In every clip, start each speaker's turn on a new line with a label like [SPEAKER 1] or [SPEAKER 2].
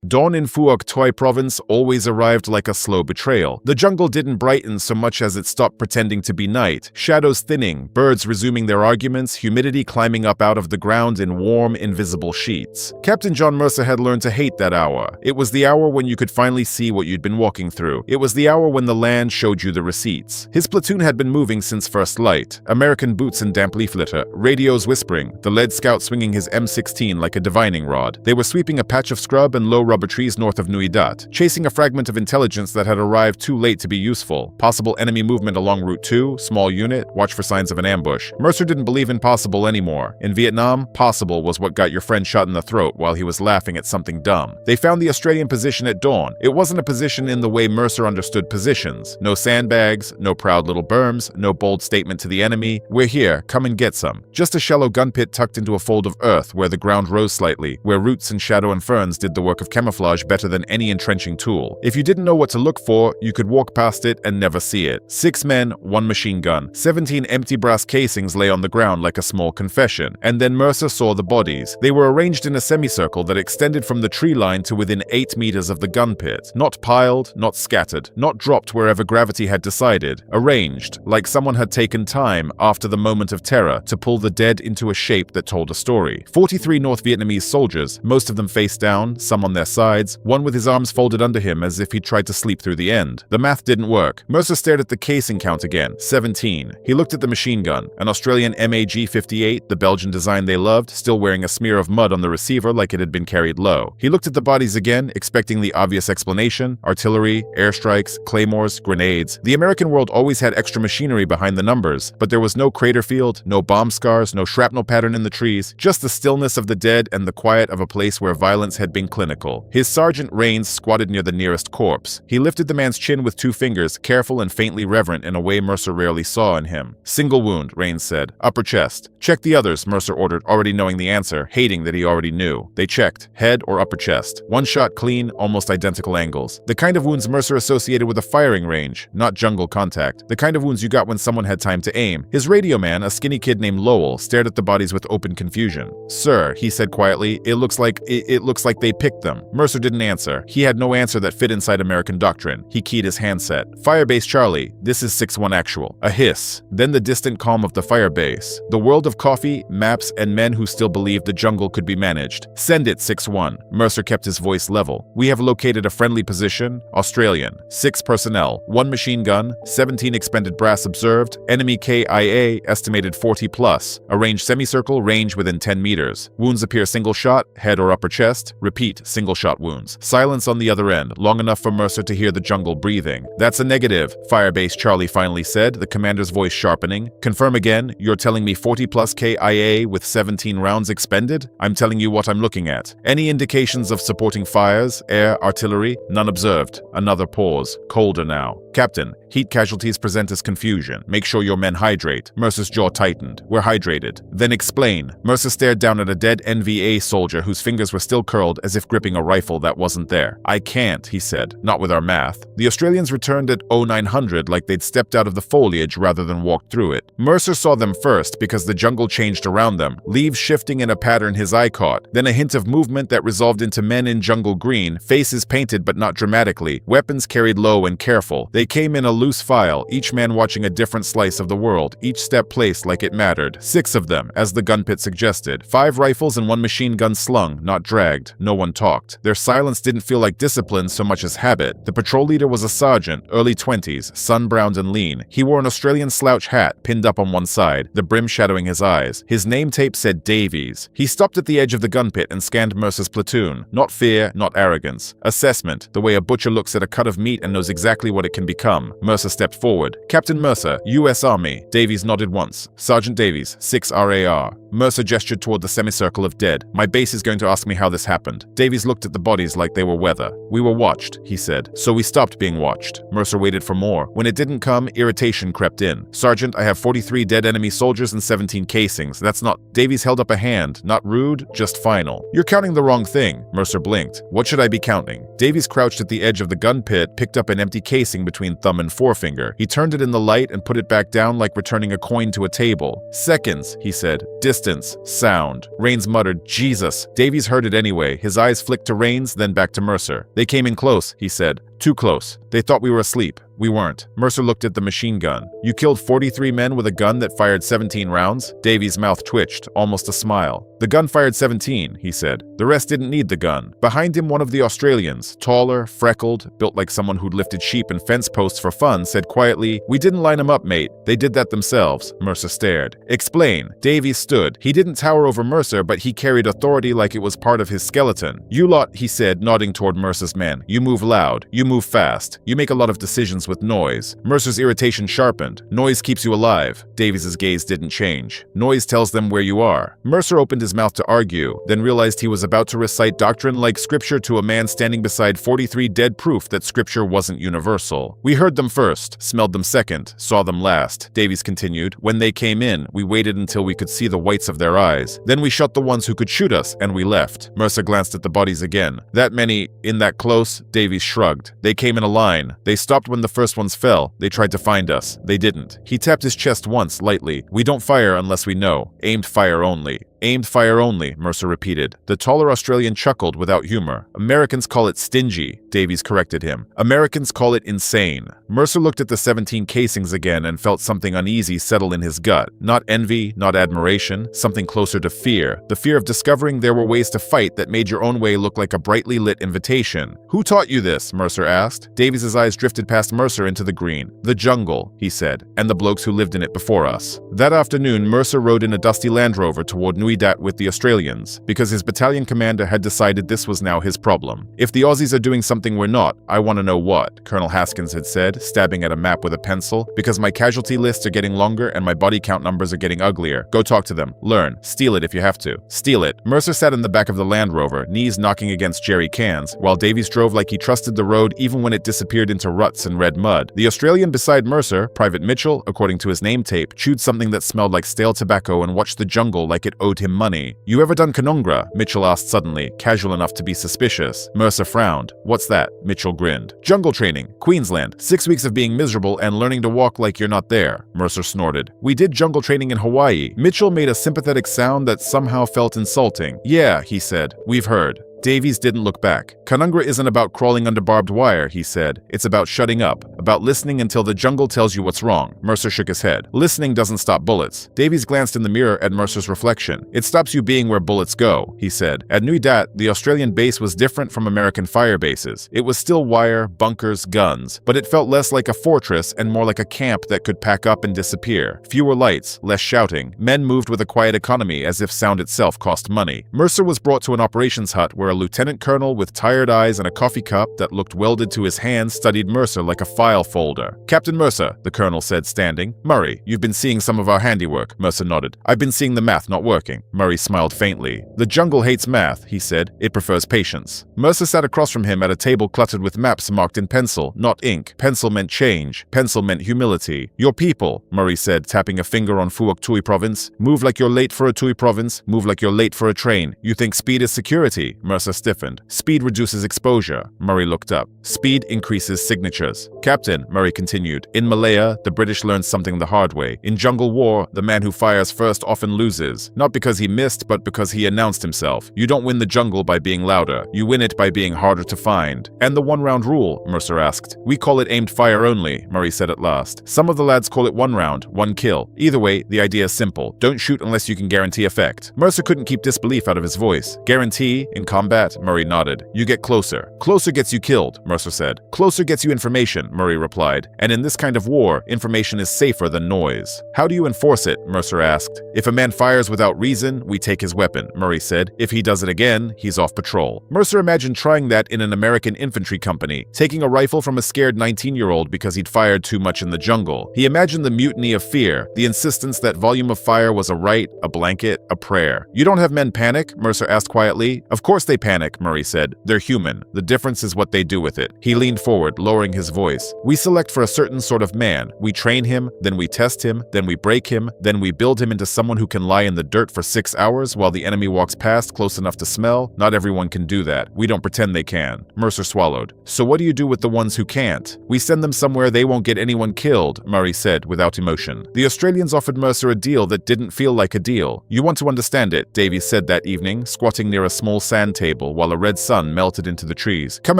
[SPEAKER 1] Dawn in Phuoc Tuy Province always arrived like a slow betrayal. The jungle didn't brighten so much as it stopped pretending to be night, shadows thinning, birds resuming their arguments, humidity climbing up out of the ground in warm, invisible sheets. Captain John Mercer had learned to hate that hour. It was the hour when you could finally see what you'd been walking through. It was the hour when the land showed you the receipts. His platoon had been moving since first light. American boots and damp leaf litter, radios whispering, the lead scout swinging his M16 like a divining rod. They were sweeping a patch of scrub and low rubber trees north of Nui Dat, chasing a fragment of intelligence that had arrived too late to be useful. Possible enemy movement along Route 2, small unit, watch for signs of an ambush. Mercer didn't believe in possible anymore. In Vietnam, possible was what got your friend shot in the throat while he was laughing at something dumb. They found the Australian position at dawn. It wasn't a position in the way Mercer understood positions. No sandbags, no proud little berms, no bold statement to the enemy. We're here, come and get some. Just a shallow gun pit tucked into a fold of earth where the ground rose slightly, where roots and shadow and ferns did the work of camouflage better than any entrenching tool. If you didn't know what to look for, you could walk past it and never see it. 6 men, 1 machine gun. 17 empty brass casings lay on the ground like a small confession. And then Mercer saw the bodies. They were arranged in a semicircle that extended from the tree line to within 8 meters of the gun pit. Not piled, not scattered, not dropped wherever gravity had decided. Arranged, like someone had taken time after the moment of terror to pull the dead into a shape that told a story. 43 North Vietnamese soldiers, most of them face down, some on their sides, one with his arms folded under him as if he tried to sleep through the end. The math didn't work. Mercer stared at the casing count again, 17. He looked at the machine gun, an Australian MAG-58, the Belgian design they loved, still wearing a smear of mud on the receiver like it had been carried low. He looked at the bodies again, expecting the obvious explanation: artillery, airstrikes, claymores, grenades. The American world always had extra machinery behind the numbers, but there was no crater field, no bomb scars, no shrapnel pattern in the trees, just the stillness of the dead and the quiet of a place where violence had been clinical. His Sergeant Rains squatted near the nearest corpse. He lifted the man's chin with 2 fingers, careful and faintly reverent in a way Mercer rarely saw in him. Single wound, Rains said. Upper chest. Check the others, Mercer ordered, already knowing the answer, hating that he already knew. They checked. Head or upper chest. 1 shot clean, almost identical angles. The kind of wounds Mercer associated with a firing range, not jungle contact. The kind of wounds you got when someone had time to aim. His radio man, a skinny kid named Lowell, stared at the bodies with open confusion. Sir, he said quietly, it looks like they picked them. Mercer didn't answer. He had no answer that fit inside American doctrine. He keyed his handset. Firebase Charlie, this is 6-1 actual. A hiss. Then the distant calm of the firebase. The world of coffee, maps, and men who still believed the jungle could be managed. Send it, 6-1. Mercer kept his voice level. We have located a friendly position. Australian. 6 personnel. 1 machine gun. 17 expended brass observed. Enemy KIA estimated 40 plus. Arranged semicircle, range within 10 meters. Wounds appear single shot, head or upper chest. Repeat, single shot wounds. Silence on the other end, long enough for Mercer to hear the jungle breathing. That's a negative, Firebase Charlie finally said, the commander's voice sharpening. Confirm again, you're telling me 40 plus KIA with 17 rounds expended? I'm telling you what I'm looking at. Any indications of supporting fires, air, artillery? None observed. Another pause. Colder now. Captain, heat casualties present as confusion. Make sure your men hydrate. Mercer's jaw tightened. We're hydrated. Then explain. Mercer stared down at a dead NVA soldier whose fingers were still curled as if gripping a rifle that wasn't there. I can't, he said. Not with our math. The Australians returned at 0900 like they'd stepped out of the foliage rather than walked through it. Mercer saw them first because the jungle changed around them, leaves shifting in a pattern his eye caught, then a hint of movement that resolved into men in jungle green, faces painted but not dramatically, weapons carried low and careful. They came in a loose file, each man watching a different slice of the world, each step placed like it mattered. 6 of them, as the gun pit suggested. 5 rifles and 1 machine gun slung, not dragged. No one talked. Their silence didn't feel like discipline so much as habit. The patrol leader was a sergeant, early 20s, sun-browned and lean. He wore an Australian slouch hat, pinned up on one side, the brim shadowing his eyes. His name tape said Davies. He stopped at the edge of the gun pit and scanned Mercer's platoon. Not fear, not arrogance. Assessment, the way a butcher looks at a cut of meat and knows exactly what it can become. Mercer stepped forward. Captain Mercer, U.S. Army. Davies nodded once. Sergeant Davies, 6 RAR. Mercer gestured toward the semicircle of dead. My base is going to ask me how this happened. Davies looked at the bodies like they were weather. We were watched, he said. So we stopped being watched. Mercer waited for more. When it didn't come, irritation crept in. Sergeant, I have 43 dead enemy soldiers and 17 casings. That's not... Davies held up a hand. Not rude, just final. You're counting the wrong thing. Mercer blinked. What should I be counting? Davies crouched at the edge of the gun pit, picked up an empty casing between between thumb and forefinger. He turned it in the light and put it back down like returning a coin to a table. "Seconds," he said. "Distance. Sound." Rains muttered, "Jesus." Davies heard it anyway. His eyes flicked to Rains, then back to Mercer. "They came in close," he said. "Too close. They thought we were asleep. We weren't." Mercer looked at the machine gun. "You killed 43 men with a gun that fired 17 rounds?" Davies' mouth twitched, almost a smile. "The gun fired 17, he said. "The rest didn't need the gun." Behind him, one of the Australians, taller, freckled, built like someone who'd lifted sheep and fence posts for fun, said quietly, "We didn't line them up, mate. They did that themselves." Mercer stared. "Explain." Davies stood. He didn't tower over Mercer, but he carried authority like it was part of his skeleton. "You lot," he said, nodding toward Mercer's men. "You move loud. You move fast. You make a lot of decisions with noise." Mercer's irritation sharpened. "Noise keeps you alive." Davies' gaze didn't change. "Noise tells them where you are." Mercer opened his mouth to argue, then realized he was about to recite doctrine like scripture to a man standing beside 43 dead, proof that scripture wasn't universal. "We heard them first, smelled them second, saw them last," Davies continued. "When they came in, we waited until we could see the whites of their eyes. Then we shot the ones who could shoot us, and we left." Mercer glanced at the bodies again. "That many, in that close?" Davies shrugged. "They came in a line. They stopped when the first ones fell. They tried to find us. They didn't." He tapped his chest once, lightly. "We don't fire unless we know. Aimed fire only." "Aimed fire only," Mercer repeated. The taller Australian chuckled without humor. "Americans call it stingy," Davies corrected him. "Americans call it insane." Mercer looked at the 17 casings again and felt something uneasy settle in his gut. Not envy, not admiration, something closer to fear. The fear of discovering there were ways to fight that made your own way look like a brightly lit invitation. "Who taught you this?" Mercer asked. Davies' eyes drifted past Mercer into the green. "The jungle," he said, "and the blokes who lived in it before us." That afternoon, Mercer rode in a dusty Land Rover toward Nui Dat with the Australians, because his battalion commander had decided this was now his problem. "If the Aussies are doing something we're not, I want to know what," Colonel Haskins had said, stabbing at a map with a pencil. "Because my casualty lists are getting longer and my body count numbers are getting uglier. Go talk to them. Learn. Steal it if you have to. Steal it." Mercer sat in the back of the Land Rover, knees knocking against jerry cans, while Davies drove like he trusted the road even when it disappeared into ruts and red mud. The Australian beside Mercer, Private Mitchell, according to his name tape, chewed something that smelled like stale tobacco and watched the jungle like it owed him money. "You ever done Conungra?" Mitchell asked suddenly, casual enough to be suspicious. Mercer frowned. "What's that?" Mitchell grinned. "Jungle training. Queensland. 6 weeks of being miserable and learning to walk like you're not there." Mercer snorted. "We did jungle training in Hawaii." Mitchell made a sympathetic sound that somehow felt insulting. "Yeah," he said. "We've heard." Davies didn't look back. "Conungra isn't about crawling under barbed wire," he said. "It's about shutting up, about listening until the jungle tells you what's wrong." Mercer shook his head. "Listening doesn't stop bullets." Davies glanced in the mirror at Mercer's reflection. "It stops you being where bullets go," he said. At Nui Dat, the Australian base was different from American fire bases. It was still wire, bunkers, guns, but it felt less like a fortress and more like a camp that could pack up and disappear. Fewer lights, less shouting. Men moved with a quiet economy as if sound itself cost money. Mercer was brought to an operations hut where a lieutenant colonel with tired eyes and a coffee cup that looked welded to his hand studied Mercer like a file folder. "Captain Mercer," the colonel said, standing. "Murray, you've been seeing some of our handiwork." Mercer nodded. "I've been seeing the math not working." Murray smiled faintly. "The jungle hates math," he said. "It prefers patience." Mercer sat across from him at a table cluttered with maps marked in pencil, not ink. Pencil meant change. Pencil meant humility. "Your people," Murray said, tapping a finger on Phuoc Tuy Province. "Move like you're late for a Tuy Province. Move like you're late for a train. You think speed is security?" Mercer stiffened. "Speed reduces exposure." Murray looked up. "Speed increases signatures." "Captain," Murray continued, "in Malaya, the British learned something the hard way. In jungle war, the man who fires first often loses. Not because he missed, but because he announced himself. You don't win the jungle by being louder. You win it by being harder to find." "And the one-round rule?" Mercer asked. "We call it aimed fire only," Murray said at last. "Some of the lads call it one round, one kill. Either way, the idea is simple. Don't shoot unless you can guarantee effect." Mercer couldn't keep disbelief out of his voice. "Guarantee? In combat?" Murray nodded. "You get closer." "Closer gets you killed," Mercer said. "Closer gets you information," Murray replied. "And in this kind of war, information is safer than noise." "How do you enforce it?" Mercer asked. "If a man fires without reason, we take his weapon," Murray said. "If he does it again, he's off patrol." Mercer imagined trying that in an American infantry company, taking a rifle from a scared 19-year-old because he'd fired too much in the jungle. He imagined the mutiny of fear, the insistence that volume of fire was a right, a blanket, a prayer. "You don't have men panic?" Mercer asked quietly. "Of course they panic, Murray said. They're human. The difference is what they do with it. He leaned forward, lowering his voice. We select for a certain sort of man. We train him, then we test him, then we break him, then we build him into someone who can lie in the dirt for 6 hours while the enemy walks past close enough to smell. Not everyone can do that. We don't pretend they can. Mercer swallowed. So what do you do with the ones who can't? We send them somewhere they won't get anyone killed, Murray said without emotion. The Australians offered Mercer a deal that didn't feel like a deal. You want to understand it, Davies said that evening, squatting near a small sand table while a red sun melted into the trees. Come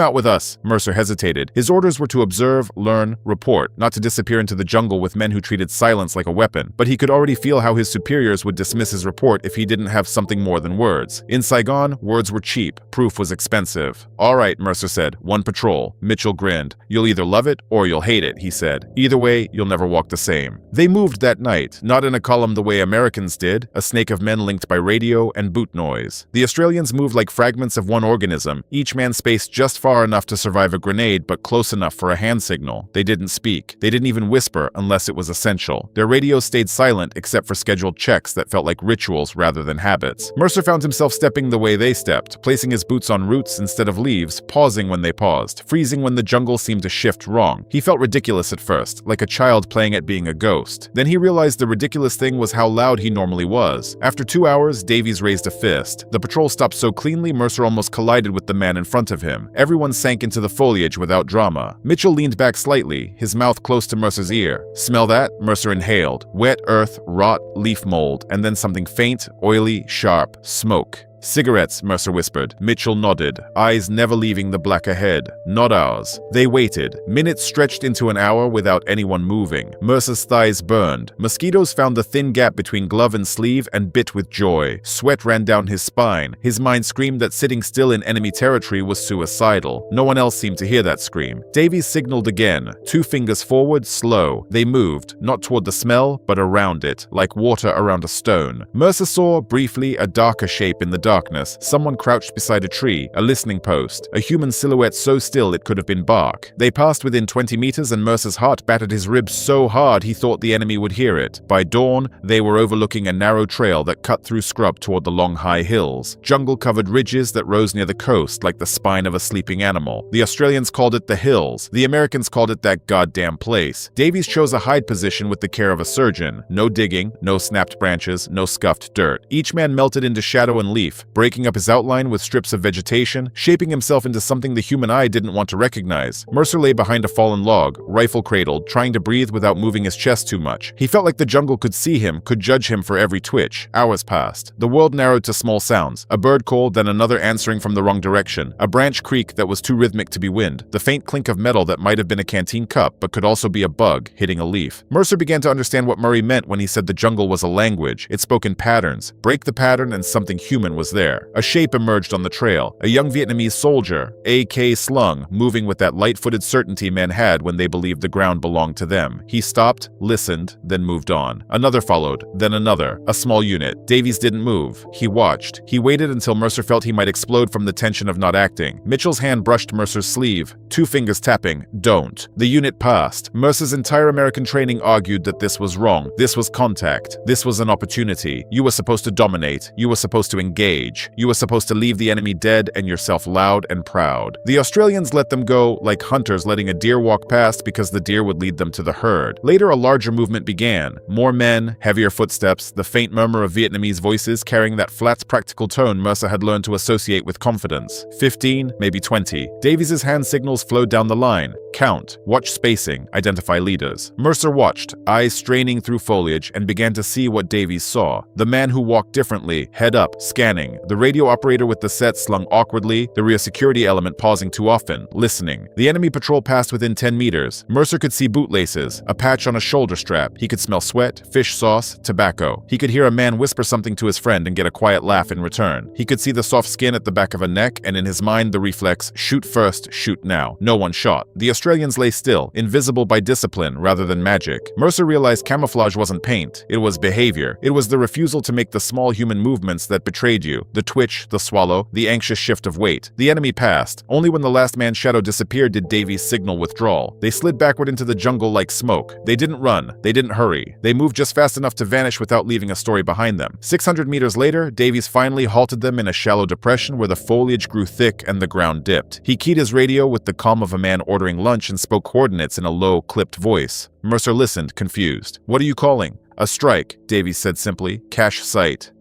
[SPEAKER 1] out with us. Mercer hesitated. His orders were to observe, learn, report, not to disappear into the jungle with men who treated silence like a weapon. But he could already feel how his superiors would dismiss his report if he didn't have something more than words. In Saigon, words were cheap. Proof was expensive. All right, Mercer said. One patrol. Mitchell grinned. You'll either love it or you'll hate it, he said. Either way, you'll never walk the same. They moved that night, not in a column the way Americans did, a snake of men linked by radio and boot noise. The Australians moved like fragments of one organism, each man spaced just far enough to survive a grenade but close enough for a hand signal. They didn't speak. They didn't even whisper unless it was essential. Their radios stayed silent except for scheduled checks that felt like rituals rather than habits. Mercer found himself stepping the way they stepped, placing his boots on roots instead of leaves, pausing when they paused, freezing when the jungle seemed to shift wrong. He felt ridiculous at first, like a child playing at being a ghost. Then he realized the ridiculous thing was how loud he normally was. After 2 hours, Davies raised a fist. The patrol stopped so cleanly Mercer almost collided with the man in front of him. Everyone sank into the foliage without drama. Mitchell leaned back slightly, his mouth close to Mercer's ear. Smell that? Mercer inhaled. Wet earth, rot, leaf mold, and then something faint, oily, sharp. Smoke. Cigarettes, Mercer whispered. Mitchell nodded, eyes never leaving the black ahead. Not ours. They waited. Minutes stretched into an hour without anyone moving. Mercer's thighs burned. Mosquitoes found the thin gap between glove and sleeve and bit with joy. Sweat ran down his spine. His mind screamed that sitting still in enemy territory was suicidal. No one else seemed to hear that scream. Davies signaled again. 2 fingers forward, slow. They moved, not toward the smell, but around it, like water around a stone. Mercer saw, briefly, a darker shape in the darkness, someone crouched beside a tree, a listening post, a human silhouette so still it could have been bark. They passed within 20 meters and Mercer's heart battered his ribs so hard he thought the enemy would hear it. By dawn, they were overlooking a narrow trail that cut through scrub toward the long high hills, jungle-covered ridges that rose near the coast like the spine of a sleeping animal. The Australians called it the hills. The Americans called it that goddamn place. Davies chose a hide position with the care of a surgeon. No digging, no snapped branches, no scuffed dirt. Each man melted into shadow and leaf, breaking up his outline with strips of vegetation, shaping himself into something the human eye didn't want to recognize. Mercer lay behind a fallen log, rifle cradled, trying to breathe without moving his chest too much. He felt like the jungle could see him, could judge him for every twitch. Hours passed. The world narrowed to small sounds. A bird called, then another answering from the wrong direction. A branch creak that was too rhythmic to be wind. The faint clink of metal that might have been a canteen cup, but could also be a bug hitting a leaf. Mercer began to understand what Murray meant when he said the jungle was a language. It spoke in patterns. Break the pattern and something human was there. A shape emerged on the trail. A young Vietnamese soldier, AK slung, moving with that light-footed certainty men had when they believed the ground belonged to them. He stopped, listened, then moved on. Another followed, then another. A small unit. Davies didn't move. He watched. He waited until Mercer felt he might explode from the tension of not acting. Mitchell's hand brushed Mercer's sleeve, 2 fingers tapping. Don't. The unit passed. Mercer's entire American training argued that this was wrong. This was contact. This was an opportunity. You were supposed to dominate. You were supposed to engage. You were supposed to leave the enemy dead and yourself loud and proud. The Australians let them go like hunters letting a deer walk past because the deer would lead them to the herd. Later, a larger movement began. More men, heavier footsteps, the faint murmur of Vietnamese voices carrying that flat, practical tone Mercer had learned to associate with confidence. 15, maybe 20. Davies's hand signals flowed down the line. Count, watch spacing, identify leaders. Mercer watched, eyes straining through foliage, and began to see what Davies saw. The man who walked differently, head up, scanning. The radio operator with the set slung awkwardly, the rear security element pausing too often, listening. The enemy patrol passed within 10 meters. Mercer could see bootlaces, a patch on a shoulder strap. He could smell sweat, fish sauce, tobacco. He could hear a man whisper something to his friend and get a quiet laugh in return. He could see the soft skin at the back of a neck, and in his mind the reflex, shoot first, shoot now. No one shot. The Australians lay still, invisible by discipline rather than magic. Mercer realized camouflage wasn't paint. It was behavior. It was the refusal to make the small human movements that betrayed you. you. The twitch, the swallow, the anxious shift of weight. The enemy passed. Only when the last man's shadow disappeared did Davies signal withdrawal. They slid backward into the jungle like smoke. They didn't run. They didn't hurry. They moved just fast enough to vanish without leaving a story behind them. 600 meters later, Davies finally halted them in a shallow depression where the foliage grew thick and the ground dipped. He keyed his radio with the calm of a man ordering lunch and spoke coordinates in a low, clipped voice. Mercer listened, confused. "What are you calling?" "A strike," Davies said simply. "Cache site."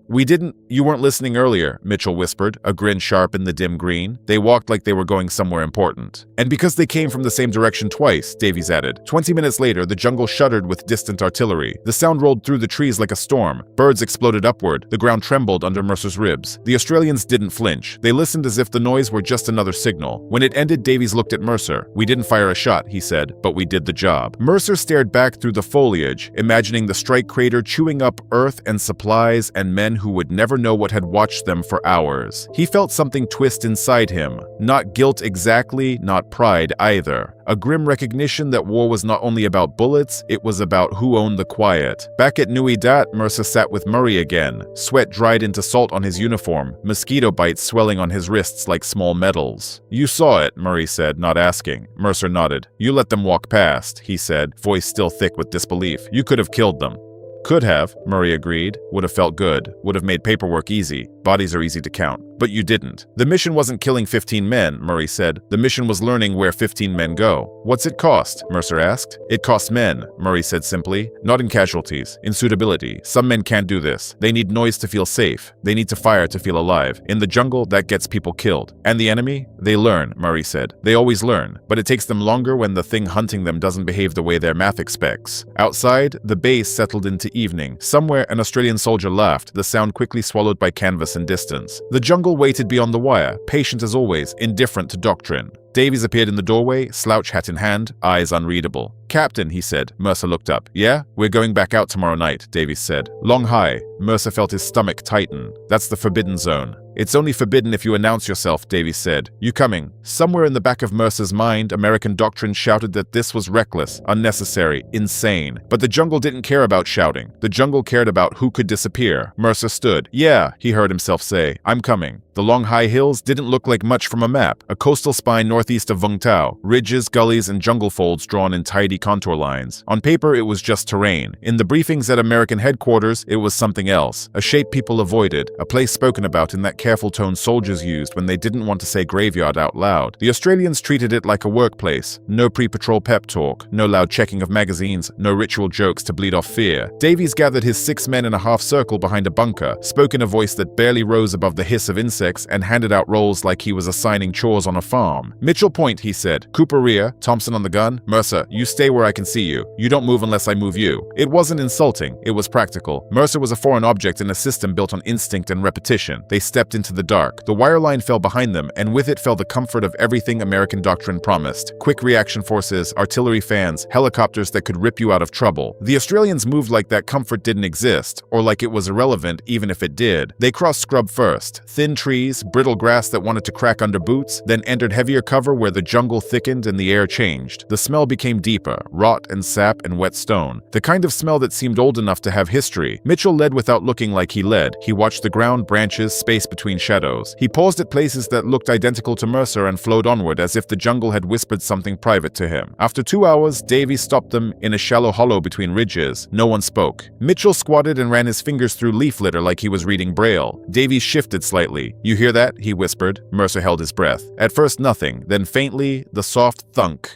[SPEAKER 1] You weren't listening earlier," Mitchell whispered, a grin sharp in the dim green. "They walked like they were going somewhere important." "And because they came from the same direction twice," Davies added. 20 minutes later, the jungle shuddered with distant artillery. The sound rolled through the trees like a storm. Birds exploded upward. The ground trembled under Mercer's ribs. The Australians didn't flinch. They listened as if the noise were just another signal. When it ended, Davies looked at Mercer. "We didn't fire a shot," he said, "but we did the job." Mercer stared back through the foliage, imagining the strike crater chewing up earth and supplies and men who would never know what had watched them for hours. He felt something twist inside him. Not guilt exactly, not pride either. A grim recognition that war was not only about bullets, it was about who owned the quiet. Back at Nui Dat, Mercer sat with Murray again. Sweat dried into salt on his uniform, mosquito bites swelling on his wrists like small medals. "You saw it," Murray said, not asking. Mercer nodded. "You let them walk past," he said, voice still thick with disbelief. "You could have killed them." "Could have," Murray agreed. "Would have felt good. Would have made paperwork easy. Bodies are easy to count. But you didn't. The mission wasn't killing 15 men, Murray said. The mission was learning where 15 men go." "What's it cost?" Mercer asked. "It costs men," Murray said simply. "Not in casualties. In suitability. Some men can't do this. They need noise to feel safe. They need to fire to feel alive. In the jungle, that gets people killed. And the enemy? They learn," Murray said. "They always learn. But it takes them longer when the thing hunting them doesn't behave the way their math expects." Outside, the base settled into evening. Somewhere, an Australian soldier laughed, the sound quickly swallowed by canvas and distance. The jungle waited beyond the wire, patient as always, indifferent to doctrine. Davies appeared in the doorway, slouch hat in hand, eyes unreadable. "Captain," he said. Mercer looked up. "Yeah? We're going back out tomorrow night," Davies said. "Long High." Mercer felt his stomach tighten. "That's the forbidden zone." "It's only forbidden if you announce yourself," Davies said. "You coming?" Somewhere in the back of Mercer's mind, American doctrine shouted that this was reckless, unnecessary, insane. But the jungle didn't care about shouting. The jungle cared about who could disappear. Mercer stood. "Yeah," he heard himself say. "I'm coming." The long high hills didn't look like much from a map. A coastal spine northeast of Vung Tau. Ridges, gullies, and jungle folds drawn in tidy contour lines. On paper, it was just terrain. In the briefings at American headquarters, it was something else. A shape people avoided. A place spoken about in that careful tone soldiers used when they didn't want to say graveyard out loud. The Australians treated it like a workplace. No pre-patrol pep talk. No loud checking of magazines. No ritual jokes to bleed off fear. Davies gathered his 6 men in a half circle behind a bunker, spoke in a voice that barely rose above the hiss of insects, and handed out roles like he was assigning chores on a farm. "Mitchell point," he said. "Cooper rear, Thompson on the gun. Mercer, you stay where I can see you. You don't move unless I move you." It wasn't insulting. It was practical. Mercer was a foreign object in a system built on instinct and repetition. They stepped into the dark. The wire line fell behind them, and with it fell the comfort of everything American doctrine promised. Quick reaction forces, artillery fans, helicopters that could rip you out of trouble. The Australians moved like that comfort didn't exist, or like it was irrelevant even if it did. They crossed scrub first. Thin trees, brittle grass that wanted to crack under boots, then entered heavier cover where the jungle thickened and the air changed. The smell became deeper, rot and sap and wet stone. The kind of smell that seemed old enough to have history. Mitchell led without looking like he led. He watched the ground, branches, space between shadows. He paused at places that looked identical to Mercer and flowed onward as if the jungle had whispered something private to him. After 2 hours, Davies stopped them in a shallow hollow between ridges. No one spoke. Mitchell squatted and ran his fingers through leaf litter like he was reading Braille. Davies shifted slightly. "You hear that?" he whispered. Mercer held his breath. At first nothing, then faintly, the soft thunk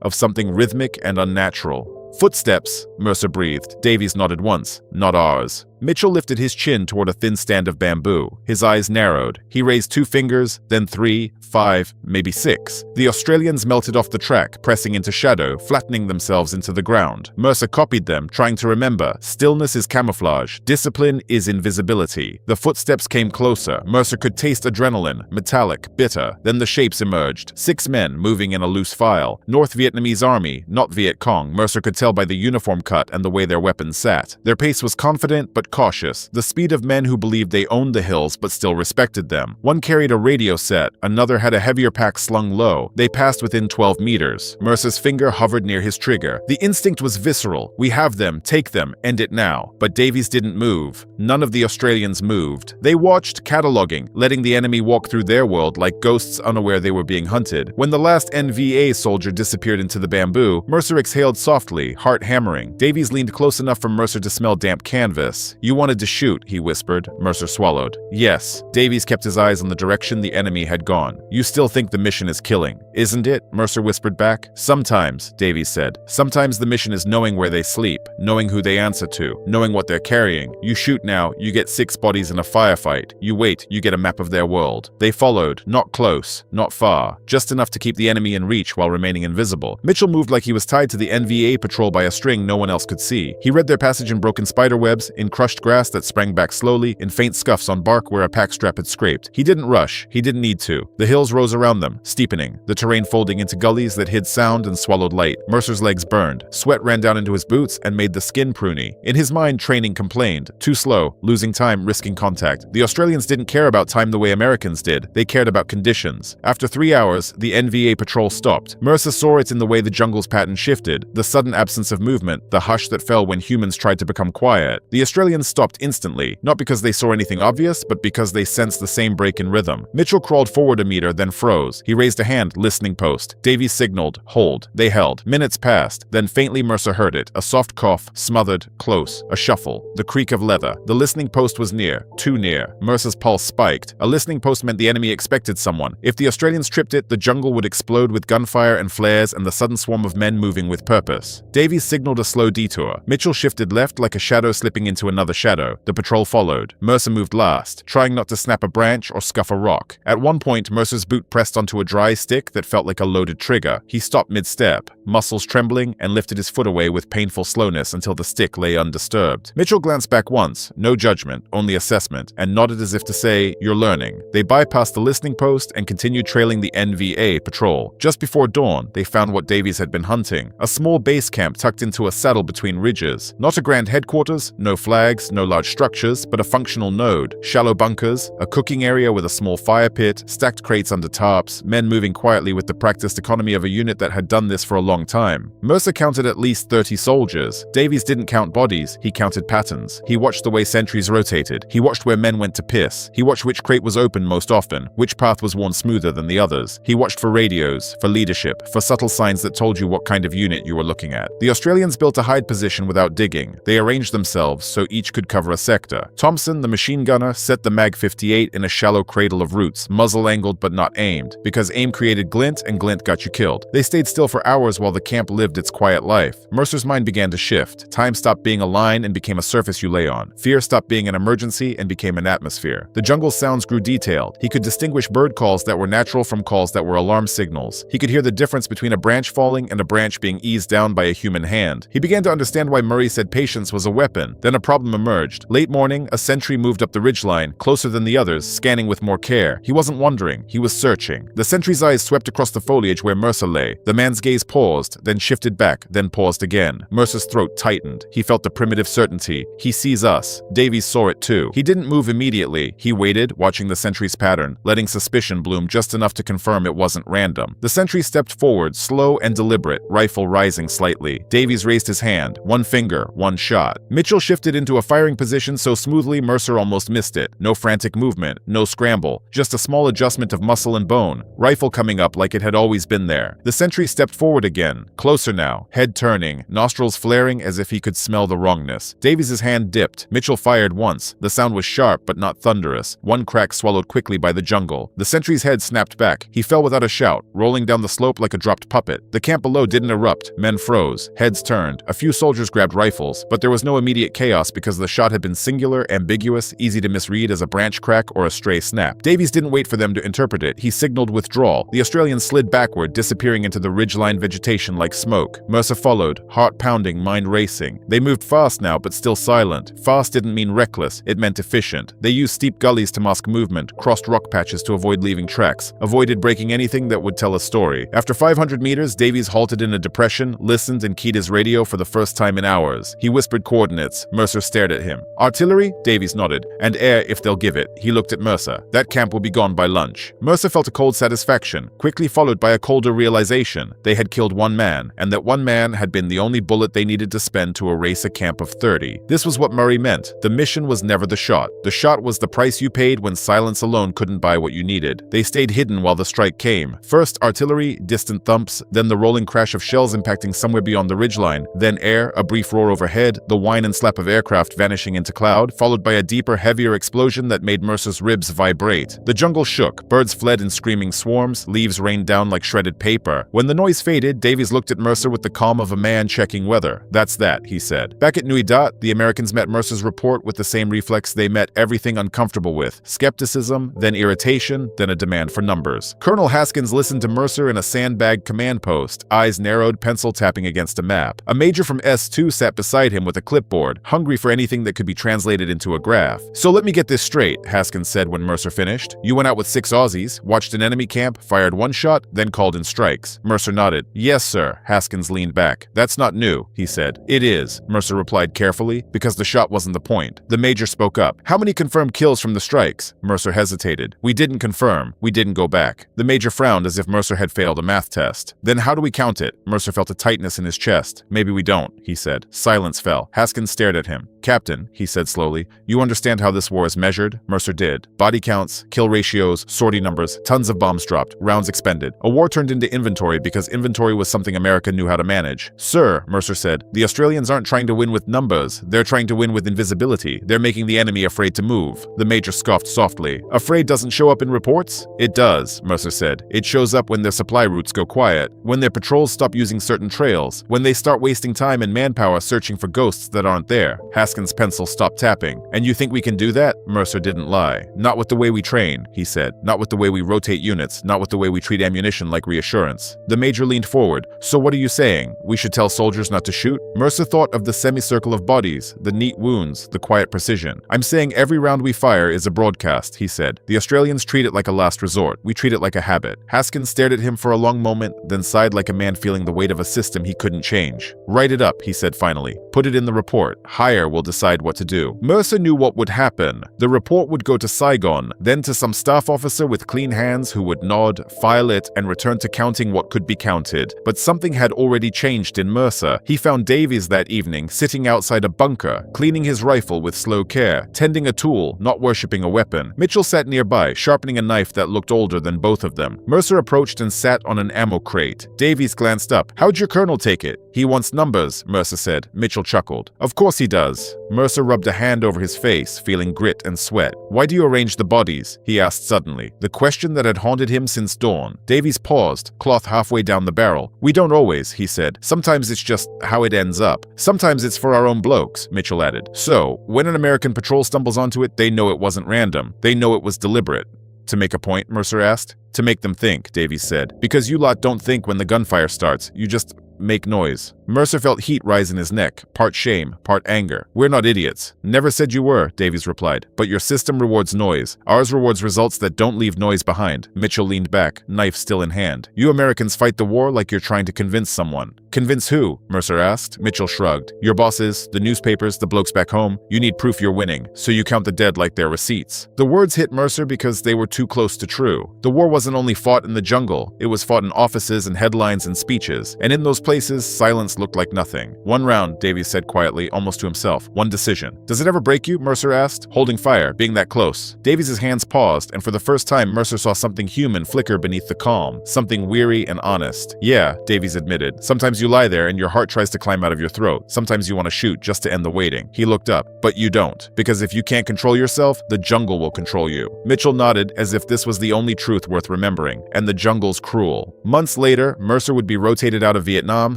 [SPEAKER 1] of something rhythmic and unnatural. "Footsteps," Mercer breathed. Davies nodded once. "Not ours." Mitchell lifted his chin toward a thin stand of bamboo. His eyes narrowed. He raised 2 fingers, then 3, 5, maybe 6. The Australians melted off the track, pressing into shadow, flattening themselves into the ground. Mercer copied them, trying to remember. Stillness is camouflage. Discipline is invisibility. The footsteps came closer. Mercer could taste adrenaline, metallic, bitter. Then the shapes emerged. 6 men moving in a loose file. North Vietnamese army, not Viet Cong. Mercer could tell by the uniform cut and the way their weapons sat. Their pace was confident but cautious, the speed of men who believed they owned the hills but still respected them. One carried a radio set, another had a heavier pack slung low. They passed within 12 meters. Mercer's finger hovered near his trigger. The instinct was visceral. We have them, take them, end it now. But Davies didn't move. None of the Australians moved. They watched, cataloging, letting the enemy walk through their world like ghosts unaware they were being hunted. When the last NVA soldier disappeared into the bamboo, Mercer exhaled softly, heart hammering. Davies leaned close enough for Mercer to smell damp canvas. "You wanted to shoot," he whispered. Mercer swallowed. "Yes." Davies kept his eyes on the direction the enemy had gone. "You still think the mission is killing, isn't it?" Mercer whispered back. "Sometimes," Davies said. "Sometimes the mission is knowing where they sleep, knowing who they answer to, knowing what they're carrying. You shoot now, you get 6 bodies in a firefight. You wait, you get a map of their world." They followed, not close, not far, just enough to keep the enemy in reach while remaining invisible. Mitchell moved like he was tied to the NVA patrol by a string no one else could see. He read their passage in broken spiderwebs, in crushed grass that sprang back slowly, in faint scuffs on bark where a pack strap had scraped. He didn't rush. He didn't need to. The hills rose around them, steepening, the terrain folding into gullies that hid sound and swallowed light. Mercer's legs burned. Sweat ran down into his boots and made the skin pruny. In his mind, training complained. Too slow, losing time, risking contact. The Australians didn't care about time the way Americans did. They cared about conditions. After 3 hours, the NVA patrol stopped. Mercer saw it in the way the jungle's pattern shifted, the sudden absence of movement, the hush that fell when humans tried to become quiet. The Australians stopped instantly, not because they saw anything obvious, but because they sensed the same break in rhythm. Mitchell crawled forward a meter, then froze. He raised a hand, listening post. Davies signaled, hold. They held. Minutes passed. Then faintly Mercer heard it, a soft cough, smothered, close, a shuffle, the creak of leather. The listening post was near, too near. Mercer's pulse spiked. A listening post meant the enemy expected someone. If the Australians tripped it, the jungle would explode with gunfire and flares and the sudden swarm of men moving with purpose. Davies signaled a slow detour. Mitchell shifted left like a shadow slipping into another shadow. The patrol followed. Mercer moved last, trying not to snap a branch or scuff a rock. At one point, Mercer's boot pressed onto a dry stick that felt like a loaded trigger. He stopped mid-step, muscles trembling, and lifted his foot away with painful slowness until the stick lay undisturbed. Mitchell glanced back once, no judgment, only assessment, and nodded as if to say, "You're learning." They bypassed the listening post and continued trailing the NVA patrol. Just before dawn, they found what Davies had been hunting, a small base camp tucked into a saddle between ridges. Not a grand headquarters, no flags, no large structures, but a functional node, shallow bunkers, a cooking area with a small fire pit, stacked crates under tarps, men moving quietly with the practiced economy of a unit that had done this for a long time. Mercer counted at least 30 soldiers. Davies didn't count bodies, he counted patterns. He watched the way sentries rotated. He watched where men went to piss. He watched which crate was open most often, which path was worn smoother than the others. He watched for radios, for leadership, for subtle signs that told you what kind of unit you were looking at. The Australians built a hide position without digging. They arranged themselves so each could cover a sector. Thompson, the machine gunner, set the Mag-58 in a shallow cradle of roots, muzzle angled but not aimed, because aim created glint and glint got you killed. They stayed still for hours while the camp lived its quiet life. Mercer's mind began to shift. Time stopped being a line and became a surface you lay on. Fear stopped being an emergency and became an atmosphere. The jungle's sounds grew detailed. He could distinguish bird calls that were natural from calls that were alarm signals. He could hear the difference between a branch falling and a branch being eased down by a human hand. He began to understand why Murray said patience was a weapon. Then a problem emerged. Late morning, a sentry moved up the ridgeline, closer than the others, scanning with more care. He wasn't wondering. He was searching. The sentry's eyes swept across the foliage where Mercer lay. The man's gaze paused, then shifted back, then paused again. Mercer's throat tightened. He felt the primitive certainty. He sees us. Davies saw it too. He didn't move immediately. He waited, watching the sentry's pattern, letting suspicion bloom just enough to confirm it wasn't random. The sentry stepped forward, slow and deliberate, rifle rising slightly. Davies raised his hand. One finger, one shot. Mitchell shifted into a firing position so smoothly Mercer almost missed it. No frantic movement, no scramble, just a small adjustment of muscle and bone. Rifle coming up like it had always been there. The sentry stepped forward again, closer now, head turning, nostrils flaring as if he could smell the wrongness. Davies' hand dipped. Mitchell fired once. The sound was sharp but not thunderous. One crack swallowed quickly by the jungle. The sentry's head snapped back. He fell without a shout, rolling down the slope like a dropped puppet. The camp below didn't erupt. Men froze. Heads turned. A few soldiers grabbed rifles, but there was no immediate chaos because the shot had been singular, ambiguous, easy to misread as a branch crack or a stray snap. Davies didn't wait for them to interpret it. He signaled withdrawal. The Australians slid backward, disappearing into the ridgeline vegetation like smoke. Mercer followed, heart pounding, mind racing. They moved fast now, but still silent. Fast didn't mean reckless. It meant efficient. They used steep gullies to mask movement, crossed rock patches to avoid leaving tracks, avoided breaking anything that would tell a story. After 500 meters, Davies halted in a depression, listened, and keyed his radio for the first time in hours. He whispered coordinates. Mercer stared stared at him. Artillery? Davies nodded. And air if they'll give it. He looked at Mercer. That camp will be gone by lunch. Mercer felt a cold satisfaction, quickly followed by a colder realization. They had killed one man, and that one man had been the only bullet they needed to spend to erase a camp of 30. This was what Murray meant. The mission was never the shot. The shot was the price you paid when silence alone couldn't buy what you needed. They stayed hidden while the strike came. First artillery, distant thumps, then the rolling crash of shells impacting somewhere beyond the ridgeline, then air, a brief roar overhead, the whine and slap of aircraft vanishing into cloud, followed by a deeper, heavier explosion that made Mercer's ribs vibrate. The jungle shook. Birds fled in screaming swarms, leaves rained down like shredded paper. When the noise faded, Davies looked at Mercer with the calm of a man checking weather. That's that, he said. Back at Nui Dat, the Americans met Mercer's report with the same reflex they met everything uncomfortable with: skepticism, then irritation, then a demand for numbers. Colonel Haskins listened to Mercer in a sandbag command post, eyes narrowed, pencil tapping against a map. A major from S2 sat beside him with a clipboard, hungry for anything that could be translated into a graph. So let me get this straight, Haskins said when Mercer finished. You went out with 6 Aussies, watched an enemy camp, fired 1 shot, then called in strikes. Mercer nodded. Yes, sir. Haskins leaned back. That's not new, he said. It is, Mercer replied carefully, because the shot wasn't the point. The major spoke up. How many confirmed kills from the strikes? Mercer hesitated. We didn't confirm. We didn't go back. The major frowned as if Mercer had failed a math test. Then how do we count it? Mercer felt a tightness in his chest. Maybe we don't, he said. Silence fell. Haskins stared at him. Captain, he said slowly, you understand how this war is measured? Mercer did. Body counts, kill ratios, sortie numbers, tons of bombs dropped, rounds expended. A war turned into inventory because inventory was something America knew how to manage. Sir, Mercer said, the Australians aren't trying to win with numbers. They're trying to win with invisibility. They're making the enemy afraid to move. The major scoffed softly. Afraid doesn't show up in reports? It does, Mercer said. It shows up when their supply routes go quiet, when their patrols stop using certain trails, when they start wasting time and manpower searching for ghosts that aren't there. Haskins' pencil stopped tapping. And you think we can do that? Mercer didn't lie. Not with the way we train, he said. Not with the way we rotate units, not with the way we treat ammunition like reassurance. The major leaned forward. So what are you saying? We should tell soldiers not to shoot? Mercer thought of the semicircle of bodies, the neat wounds, the quiet precision. I'm saying every round we fire is a broadcast, he said. The Australians treat it like a last resort. We treat it like a habit. Haskins stared at him for a long moment, then sighed like a man feeling the weight of a system he couldn't change. Write it up, he said finally. Put it in the report. Higher will decide what to do. Mercer knew what would happen. The report would go to Saigon, then to some staff officer with clean hands who would nod, file it, and return to counting what could be counted. But something had already changed in Mercer. He found Davies that evening, sitting outside a bunker, cleaning his rifle with slow care, tending a tool, not worshipping a weapon. Mitchell sat nearby, sharpening a knife that looked older than both of them. Mercer approached and sat on an ammo crate. Davies glanced up. How'd your colonel take it? He wants numbers, Mercer said. Mitchell chuckled. Of course he does. Mercer rubbed a hand over his face, feeling grit and sweat. Why do you arrange the bodies? He asked suddenly. The question that had haunted him since dawn. Davies paused, cloth halfway down the barrel. We don't always, he said. Sometimes it's just how it ends up. Sometimes it's for our own blokes, Mitchell added. So, when an American patrol stumbles onto it, they know it wasn't random. They know it was deliberate. To make a point, Mercer asked. To make them think, Davies said. Because you lot don't think when the gunfire starts. You just make noise. Mercer felt heat rise in his neck, part shame, part anger. We're not idiots. Never said you were, Davies replied. But your system rewards noise. Ours rewards results that don't leave noise behind. Mitchell leaned back, knife still in hand. You Americans fight the war like you're trying to convince someone. Convince who? Mercer asked. Mitchell shrugged. Your bosses, the newspapers, the blokes back home. You need proof you're winning, so you count the dead like they're receipts. The words hit Mercer because they were too close to true. The war wasn't only fought in the jungle, it was fought in offices and headlines and speeches. And in those places, silence looked like nothing. One round, Davies said quietly, almost to himself. One decision. Does it ever break you? Mercer asked. Holding fire, being that close. Davies' hands paused, and for the first time, Mercer saw something human flicker beneath the calm. Something weary and honest. Yeah, Davies admitted. Sometimes you lie there and your heart tries to climb out of your throat. Sometimes you want to shoot just to end the waiting. He looked up. But you don't. Because if you can't control yourself, the jungle will control you. Mitchell nodded as if this was the only truth worth remembering. And the jungle's cruel. Months later, Mercer would be rotated out of Vietnam,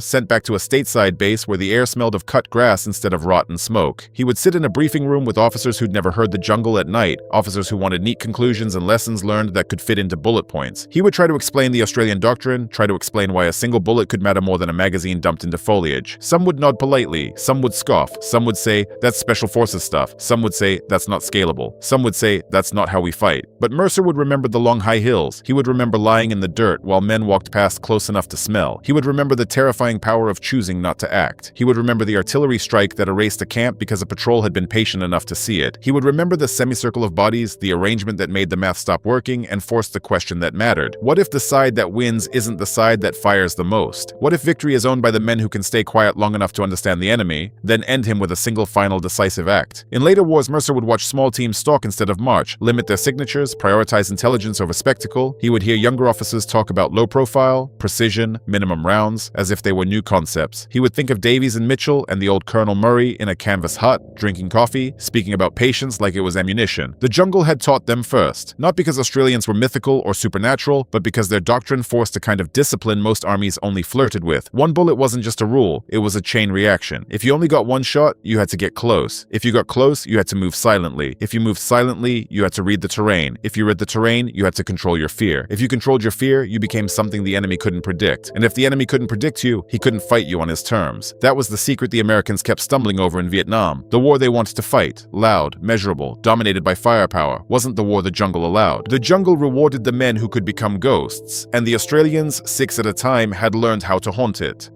[SPEAKER 1] sent back to a stateside base where the air smelled of cut grass instead of rotten smoke. He would sit in a briefing room with officers who'd never heard the jungle at night, officers who wanted neat conclusions and lessons learned that could fit into bullet points. He would try to explain the Australian doctrine, try to explain why a single bullet could matter more than a magazine dumped into foliage. Some would nod politely, some would scoff, some would say, that's special forces stuff, some would say, that's not scalable, some would say, that's not how we fight. But Mercer would remember the long high hills. He would remember lying in the dirt while men walked past close enough to smell. He would remember the terrifying power of choosing choosing not to act. He would remember the artillery strike that erased a camp because a patrol had been patient enough to see it. He would remember the semicircle of bodies, the arrangement that made the math stop working and forced the question that mattered. What if the side that wins isn't the side that fires the most? What if victory is owned by the men who can stay quiet long enough to understand the enemy, then end him with a single final decisive act? In later wars, Mercer would watch small teams stalk instead of march, limit their signatures, prioritize intelligence over spectacle. He would hear younger officers talk about low profile, precision, minimum rounds, as if they were new concepts. He would think of Davies and Mitchell and the old Colonel Murray in a canvas hut, drinking coffee, speaking about patience like it was ammunition. The jungle had taught them first, not because Australians were mythical or supernatural, but because their doctrine forced a kind of discipline most armies only flirted with. One bullet wasn't just a rule, it was a chain reaction. If you only got one shot, you had to get close. If you got close, you had to move silently. If you moved silently, you had to read the terrain. If you read the terrain, you had to control your fear. If you controlled your fear, you became something the enemy couldn't predict. And if the enemy couldn't predict you, he couldn't fight you on his terms. That was the secret the Americans kept stumbling over in Vietnam. The war they wanted to fight, loud, measurable, dominated by firepower, wasn't the war the jungle allowed. The jungle rewarded the men who could become ghosts, and the Australians, 6 at a time, had learned how to haunt it.